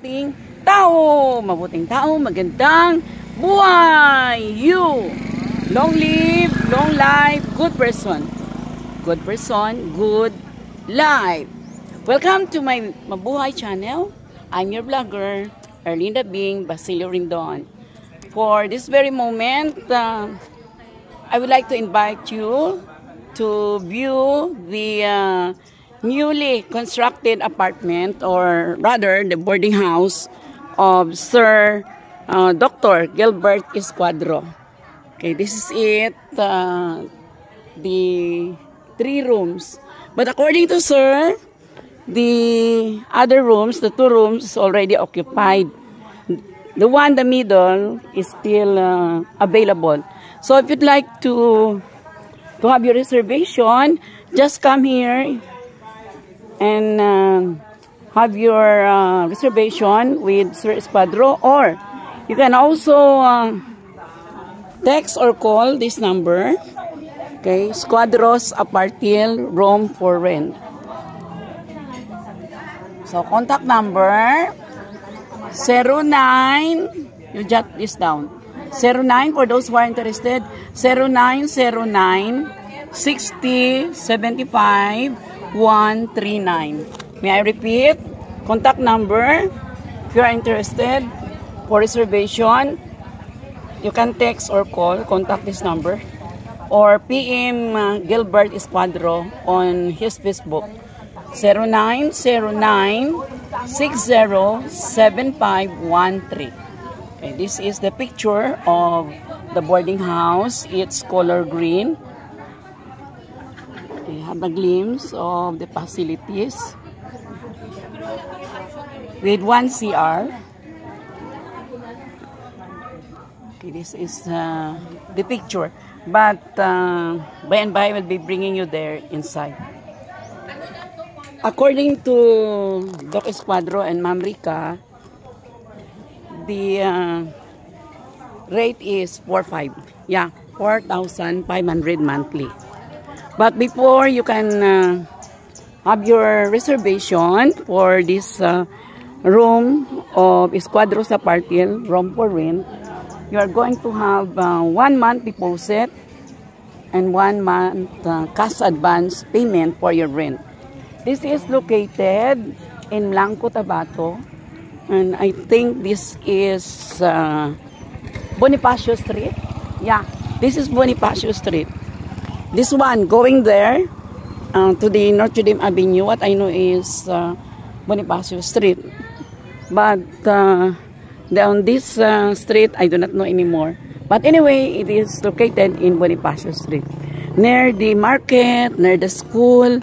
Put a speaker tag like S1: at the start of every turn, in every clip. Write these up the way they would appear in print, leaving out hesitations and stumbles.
S1: Mabuting tao, magandang buhay. You, long live, long life, good person, good life. Welcome to my Mabuhay channel. I'm your vlogger, Erlinda Bing Basilio Rindon. For this very moment, I would like to invite you to view the newly constructed apartment, or rather the boarding house of Sir Dr. Gilbert Escuadro. Okay, this is it, the 3 rooms. But according to Sir, the other rooms, the 2 rooms, is already occupied. The one in the middle is still available. So if you'd like to have your reservation, just come here and have your reservation with Sir Espadro, or you can also text or call this number. Okay, Escuadro's Apartil Room for Rent. So contact number 09, you jot this down, 09 for those who are interested, 0909 60 75 139. May I repeat? Contact number, if you are interested for reservation, you can text or call, contact this number, or PM Gilbert Escuadro on his Facebook, 0909 60 7513. Okay, this is the picture of the boarding house. It's color green. Okay, have a glimpse of the facilities with 1 CR. Okay, this is the picture, but by and by will be bringing you there inside. According to Doc Escuadro and Ma'am Rica, the rate is 4,500. Yeah, 4,500 monthly. But before you can have your reservation for this room of Escuadro's Apartil Room for Rent, you are going to have 1 month deposit and 1 month cash advance payment for your rent. This is located in Blanco, Tabato, and I think this is Bonifacio Street. Yeah, this is Bonifacio Street. This one going there to the Notre Dame Avenue, what I know is Bonifacio Street. But on this street, I do not know anymore. But anyway, it is located in Bonifacio Street, near the market, near the school,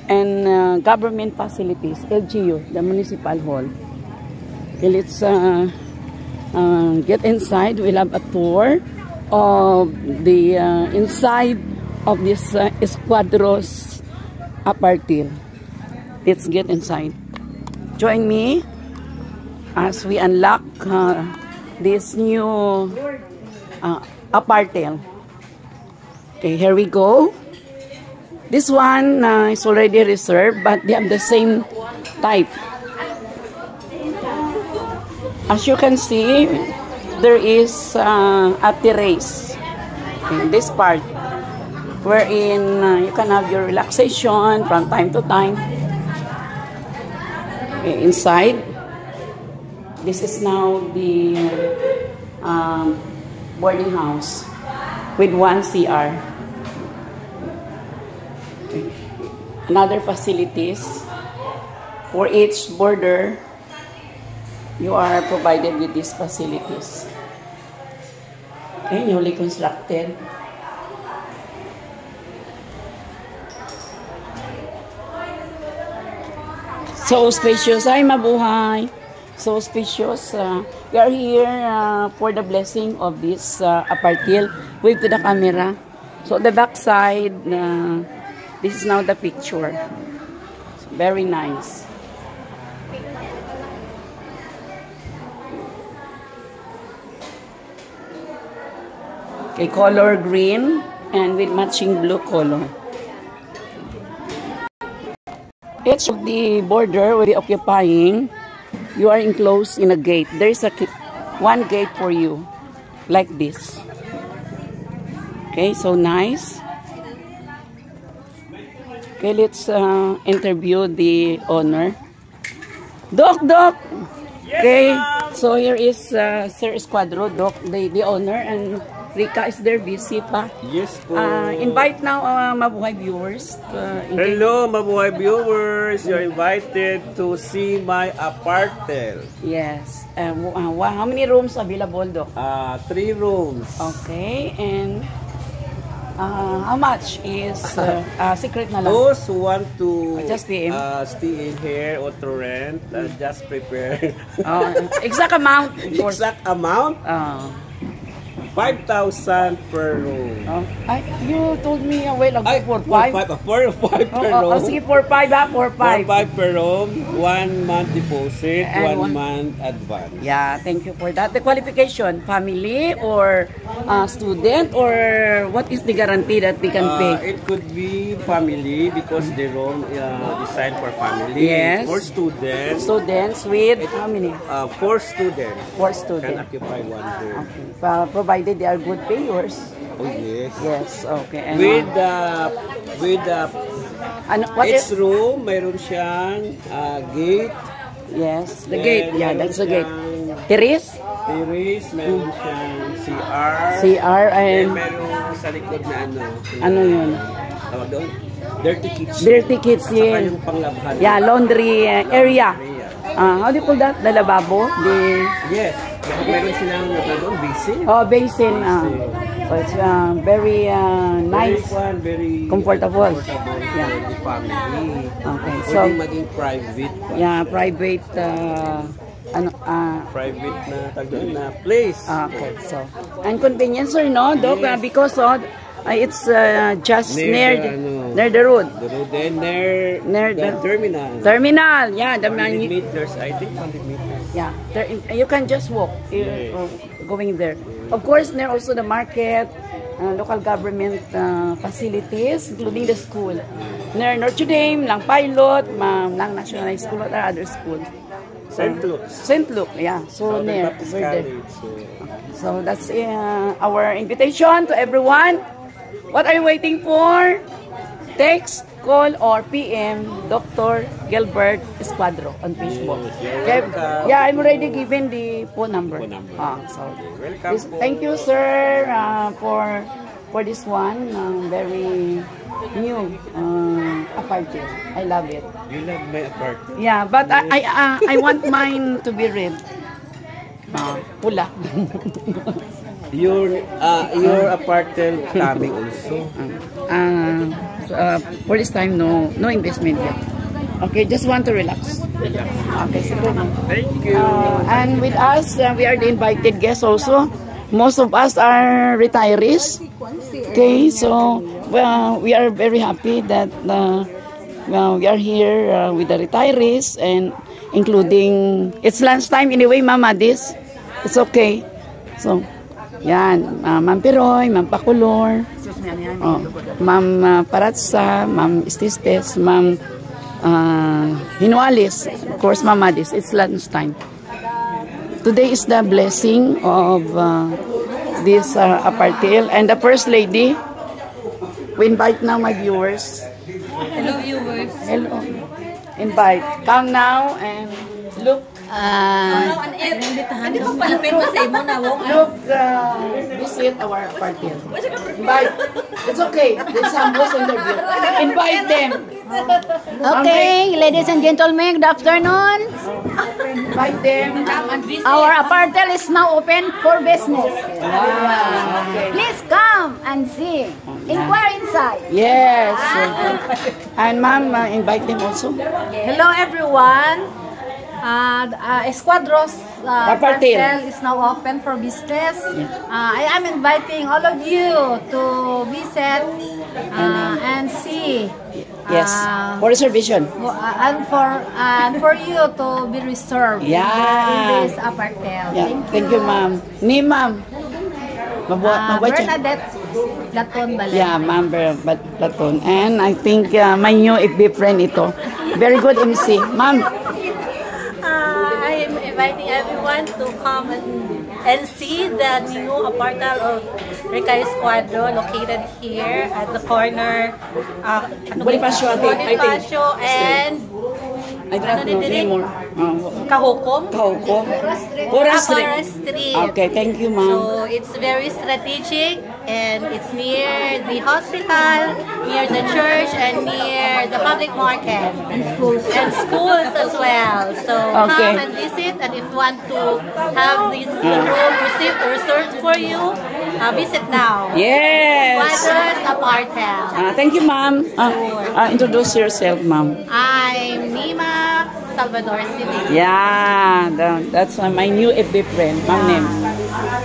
S1: and government facilities, LGU, the municipal hall. Okay, let's get inside. We'll have a tour of the inside of this Escuadro's Apartil. Let's get inside. Join me as we unlock this new Apartil. Okay, here we go. This one is already reserved, but they have the same type. As you can see, there is a terrace in this part, wherein you can have your relaxation from time to time. Okay, inside, this is now the boarding house with 1 CR. Another facilities for each boarder, you are provided with these facilities. Okay, newly constructed. So spacious. Ay, mabuhay. So spacious. We are here for the blessing of this Apartil. Wave to the camera. So the back side, this is now the picture. Very nice. Okay, color green and with matching blue color. Each of the border will be occupying. You are enclosed in a gate. There is one gate for you, like this. Okay, so nice. Okay, let's interview the owner. Doc. Okay, so here is Sir Escuadro, Doc, the owner, and Rica is there, busy pa.
S2: Yes po.
S1: Invite now Mabuhay viewers.
S2: Hello Mabuhay viewers, you're invited to see my apartment.
S1: Yes. How many rooms available, Doc?
S2: 3 rooms.
S1: Okay, and how much is secret na lang?
S2: Those who want to
S1: Just stay
S2: in here or to rent, just prepare.
S1: Exact amount.
S2: Exact amount? 5,000 per room.
S1: You told me a while ago for 5.
S2: 4 per room.
S1: Sige, 4-5 ha, 4-5.
S2: 4-5 per room, 1 month deposit,
S1: And
S2: 1 month advance.
S1: Yeah, thank you for that. The qualification, family or student, or what is the guarantee that they can pay?
S2: It could be family because the room designed for family.
S1: Yes.
S2: For students.
S1: Students with how many?
S2: 4 students.
S1: 4
S2: Can
S1: students.
S2: occupy 1 room.
S1: Okay. Provided they are good payers.
S2: Oh yes.
S1: Yes, okay. And,
S2: With
S1: what
S2: each
S1: is?
S2: room, mayroon siyang gate.
S1: Yes, the gate. Yeah,
S2: Mayroon
S1: that's the gate.
S2: siyang
S1: Terrace?
S2: terrace, mayroon siyang CR.
S1: CR and
S2: mayroon sa likod na
S1: ano yun?
S2: Tawag doon? Dirty kitchen.
S1: Dirty kitchen.
S2: Saka yung panglabhan.
S1: Yeah, laundry area. How do you call that? The lavabo?
S2: Yes. Meron silang basin.
S1: Basin. So it's very nice.
S2: Very
S1: comfortable.
S2: Yeah. For the family.
S1: Okay. So
S2: Pwede maging private.
S1: Yeah, private
S2: Private na tagdoon na place.
S1: Okay. So and convenience or no, Doc?
S2: Yes.
S1: Because it's just near the road.
S2: The road and near the terminal.
S1: Terminal, yeah. The
S2: 100 meters, I think 100 meters.
S1: Yeah, you can just walk going there. Of course, there also the market, local government facilities, including the school. Near Notre Dame, Lang Pilot, Lang National High School, or other schools.
S2: St. Luke.
S1: St. Luke, yeah. So near.
S2: Baptist College.
S1: So that's our invitation to everyone. What are you waiting for? Text, call, or PM Dr. Gilbert Escuadro on Facebook.
S2: Yes,
S1: yeah, I'm already given the phone number.
S2: Welcome.
S1: Thank you, sir, for this one. Very new apartment. I love it.
S2: You love my apartment?
S1: Yeah, but I want mine to be red. Pula.
S2: Your apartment coming also.
S1: For this time, no investment yet. Okay, just want to relax. Okay, so
S2: thank you.
S1: And with us, we are the invited guests also. Most of us are retirees. Okay, so we are very happy that we are here with the retirees, and including it's lunchtime anyway, Mama. This it's okay. So. Yan, Ma'am Piroy, Ma'am Pakulor, Ma'am Paratsa, Ma'am Ististes, Ma'am Hinualis, of course, Ma'am Madis. It's lunchtime. Today is the blessing of this apartheid, and the First Lady. We invite now my viewers.
S3: Hello, viewers.
S1: Hello. Invite. Come now and look. Look, visit our apartment. Invite. It's okay. It's Sambo's interview. Invite them.
S3: Okay, ladies and gentlemen, good afternoon.
S1: Invite them.
S3: Our apartment is now open for business.
S1: Okay.
S3: Please come and see. Inquire inside.
S1: Yes. And ma'am, invite them also.
S3: Hello, everyone. Escuadro's apartment is now open for business. I am inviting all of you to visit and see.
S1: Yes, for reservation.
S3: And for you to be reserved in this apartment.
S1: Yeah. Thank you, ma'am. Ni ma'am.
S3: Bernadette. Platon Balen.
S1: Yeah, Ma'am Platon. And I think my new FB friend ito. Very good MC. Ma'am.
S4: I am inviting everyone to come and see the new apartment of Rica Escuadro located here at the corner of
S1: Bonifacio
S4: and
S1: I don't know anymore.
S4: Kahukom.
S1: Pura
S4: Street.
S1: Okay, thank you, ma'am.
S4: So it's very strategic and it's near the hospital, near the church, and near the public market. And schools as well. So come and visit, and if you want to have this room reserved for you, visit now.
S1: Yes.
S4: Escuadro's apartment.
S1: Thank you, ma'am. Introduce yourself, ma'am.
S4: I'm Nima Salvador City.
S1: Yeah, that's my new FB friend, ma'am name.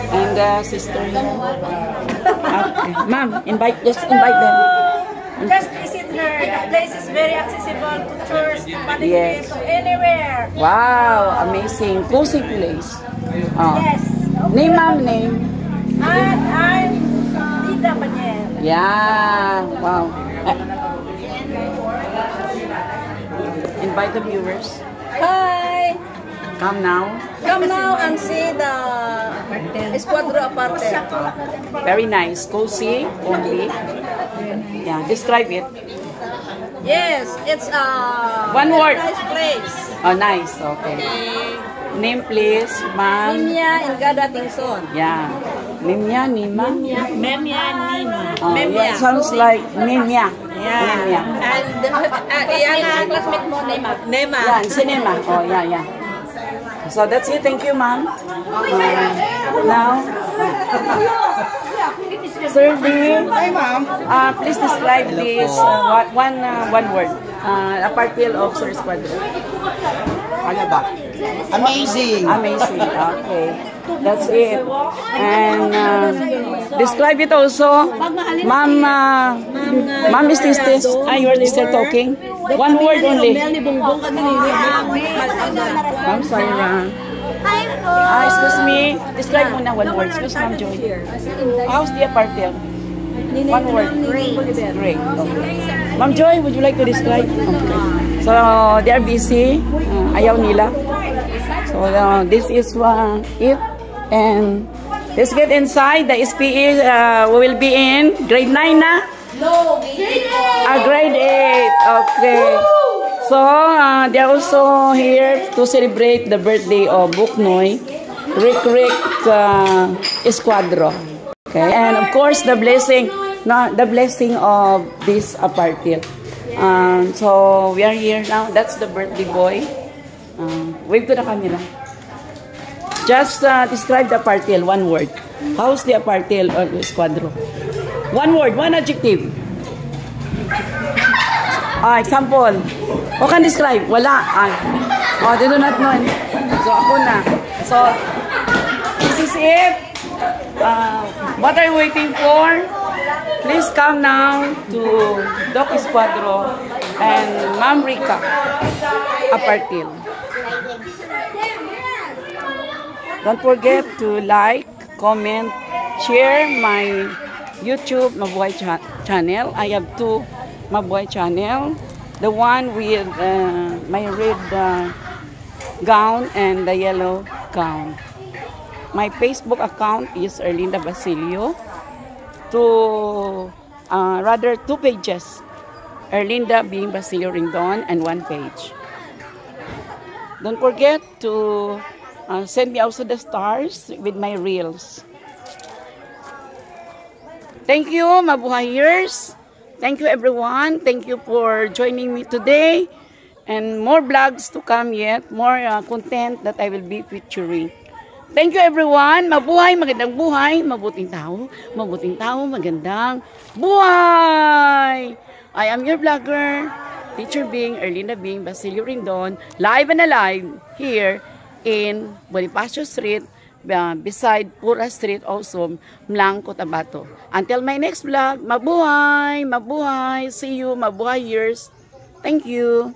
S1: And sister. Okay. Ma'am, just invite them.
S5: Just visit her. The place is very accessible to church, to public
S1: Yes.
S5: place, to anywhere.
S1: Wow, amazing. Cozy place.
S5: Yes.
S1: Name, ma'am, name.
S5: And I'm Lida Panyel.
S1: Yeah, wow. Invite the viewers.
S5: Hi.
S1: Come now.
S5: Come now and see the Escuadro apartment.
S1: Very nice. Cozy only. Yeah, describe it.
S5: Yes, it's a
S1: One word.
S5: nice place.
S1: Oh, nice. Okay. Name, please, ma'am.
S5: Nimya Ingada Tingson.
S1: Yeah. Nimya, Nima.
S5: Memya Nima.
S1: Oh, yeah, sounds like Nimya.
S5: Yeah.
S1: Nimya.
S5: And yan ang classmate mo, Nema. Nema.
S1: Yeah, si Nima. Oh, yeah. So that's it. Thank you, ma'am. Now, Sir D. Hi, ma'am. Please describe this one word. Apartment of Sir Escuadro.
S6: Ano ba? Amazing!
S1: Amazing. Okay. That's it. And describe it also. Ma'am, ma'am is this? You are still talking? One word only. Ma'am, sorry, ma'am. Excuse me. Describe muna one word. Excuse Ma'am Joy. How's the apartment? One word. Great. Okay. Ma'am Joy, would you like to describe? Okay. So, they are busy. Ayaw nila. So, this is it. And let's get inside. The SPE will be in grade 9 na?
S5: No,
S1: Grade 8. Okay. So, they're also here to celebrate the birthday of Buknoy, Rick Escuadro. Okay. And of course, the blessing of this apartment. So, we are here now. That's the birthday boy. Wave to the camera. Just describe the apartment, one word. How's the apartment of Escuadro? One word, one adjective. Example. Who can describe? Wala. They do not know. So, ako na. So, this is it. What are you waiting for? Please come now to Doc Escuadro and Ma'am Rica apartment. Don't forget to like, comment, share my YouTube Mabuhay channel. I have 2 Mabuhay channel. The one with my red gown and the yellow gown. My Facebook account is Erlinda Basilio. Rather 2 pages. Erlinda being Basilio Rindon and 1 page. Don't forget to send me also the stars with my reels. Thank you, Mabuhayers. Thank you, everyone. Thank you for joining me today. And more vlogs to come yet. More content that I will be featuring. Thank you, everyone. Mabuhay, magandang buhay. Mabuting tao, magandang buhay. I am your vlogger, Teacher Bing, Erlinda Bing, Basilio Rindon, live and alive here in Bonifacio Street, beside Pura Street also, Mlang, Cotabato. Until my next vlog, mabuhay, mabuhay. See you, Mabuhayers. Thank you.